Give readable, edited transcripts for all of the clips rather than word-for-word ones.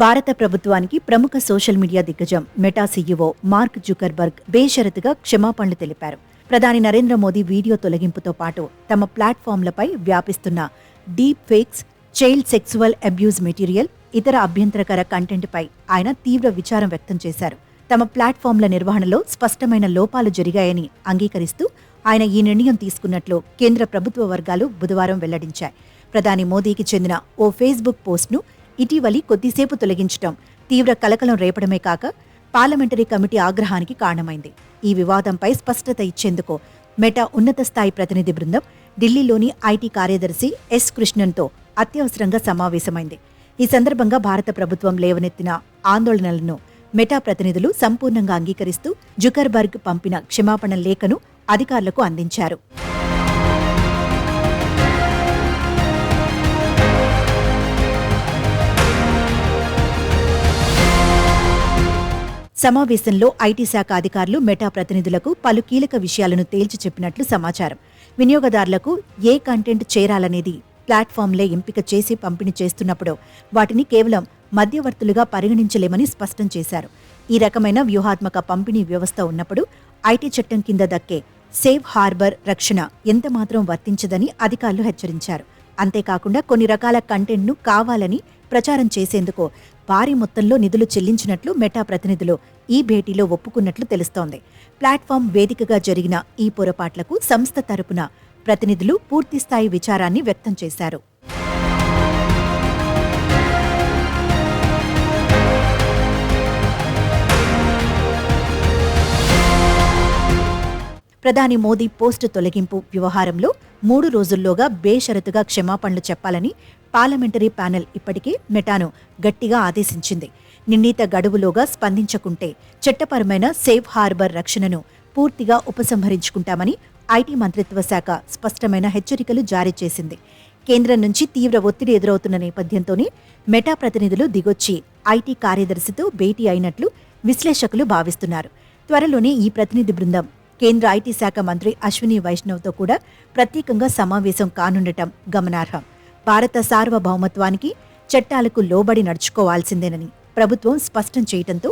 భారత ప్రభుత్వానికి ప్రముఖ సోషల్ మీడియా దిగ్గజం మెటా సీఈఓ మార్క్ జుకర్బర్గ్ బేషరతుగా క్షమాపణలు తెలిపారు. ప్రధాని నరేంద్ర మోదీ వీడియో తొలగింపుతో పాటు తమ ప్లాట్ఫామ్లపై వ్యాపిస్తున్న deep fakes, child sexual abuse material, ఇతర అభ్యంతరకర కంటెంట్పై ఆయన తీవ్ర విచారం వ్యక్తం చేశారు. తమ ప్లాట్ఫామ్ల నిర్వహణలో స్పష్టమైన లోపాలు జరిగాయని అంగీకరిస్తూ ఆయన ఈ నిర్ణయం తీసుకున్నట్లు కేంద్ర ప్రభుత్వ వర్గాలు బుధవారం వెల్లడించాయి. ప్రధాని మోదీకి చెందిన ఓ ఫేస్బుక్ పోస్ట్ను ఇటీవలి కొద్దిసేపు తొలగించడం తీవ్ర కలకలం రేపడమే కాక పార్లమెంటరీ కమిటీ ఆగ్రహానికి కారణమైంది. ఈ వివాదంపై స్పష్టత ఇచ్చేందుకు మెటా ఉన్నత స్థాయి ప్రతినిధి బృందం ఢిల్లీలోని ఐటీ కార్యదర్శి ఎస్ కృష్ణన్తో అత్యవసరంగా సమావేశమైంది. ఈ సందర్భంగా భారత ప్రభుత్వం లేవనెత్తిన ఆందోళనలను మెటా ప్రతినిధులు సంపూర్ణంగా అంగీకరిస్తూ జుకర్బర్గ్ పంపిన క్షమాపణ లేఖను అధికారులకు అందించారు. సమావేశంలో ఐటీ శాఖ అధికారులు మెటా ప్రతినిధులకు పలు కీలక విషయాలను తేల్చి చెప్పినట్లు సమాచారం. వినియోగదారులకు ఏ కంటెంట్ చేరాలనేది ప్లాట్ఫామ్లే ఎంపిక చేసి పంపిణీ చేస్తున్నప్పుడు వాటిని కేవలం మధ్యవర్తులుగా పరిగణించలేమని స్పష్టం చేశారు. ఈ రకమైన వ్యూహాత్మక పంపిణీ వ్యవస్థ ఉన్నప్పుడు ఐటీ చట్టం కింద దక్కే సేఫ్ హార్బర్ రక్షణ ఎంతమాత్రం వర్తించదని అధికారులు హెచ్చరించారు. అంతేకాకుండా కొన్ని రకాల కంటెంట్ను కావాలని ప్రచారం చేసేందుకు భారీ మొత్తంలో నిధులు చెల్లించినట్లు మెటా ప్రతినిధులు ఈ భేటీలో ఒప్పుకున్నట్లు తెలుస్తోంది. ప్లాట్ఫామ్ వేదికగా జరిగిన ఈ పొరపాట్లకు సంస్థ తరపున ప్రతినిధులు పూర్తిస్థాయి విచారాన్ని వ్యక్తం చేశారు. ప్రధాని మోదీ పోస్టు తొలగింపు వ్యవహారంలో 3 రోజుల్లోగా బేషరతుగా క్షమాపణలు చెప్పాలని పార్లమెంటరీ ప్యానెల్ ఇప్పటికే మెటాను గట్టిగా ఆదేశించింది. నిర్ణీత గడువులోగా స్పందించకుంటే చట్టపరమైన సేఫ్ హార్బర్ రక్షణను పూర్తిగా ఉపసంహరించుకుంటామని ఐటీ మంత్రిత్వ శాఖ స్పష్టమైన హెచ్చరికలు జారీ చేసింది. కేంద్రం నుంచి తీవ్ర ఒత్తిడి ఎదురవుతున్న నేపథ్యంతోనే మెటా ప్రతినిధులు దిగొచ్చి ఐటీ కార్యదర్శితో భేటీ అయినట్లు విశ్లేషకులు భావిస్తున్నారు. త్వరలోనే ఈ ప్రతినిధి బృందం కేంద్ర ఐటీ శాఖ మంత్రి అశ్విని వైష్ణవ్తో కూడా ప్రత్యేకంగా సమావేశం కానుండటం గమనార్హం. భారత సార్వభౌమత్వానికి చట్టాలకు లోబడి నడుచుకోవాల్సిందేనని ప్రభుత్వం స్పష్టం చేయడంతో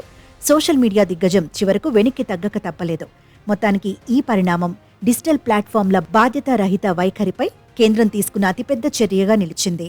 సోషల్ మీడియా దిగ్గజం చివరకు వెనక్కి తగ్గక తప్పలేదు. మొత్తానికి ఈ పరిణామం డిజిటల్ ప్లాట్ఫామ్ల బాధ్యతారహిత వైఖరిపై కేంద్రం తీసుకున్న అతిపెద్ద చర్యగా నిలిచింది.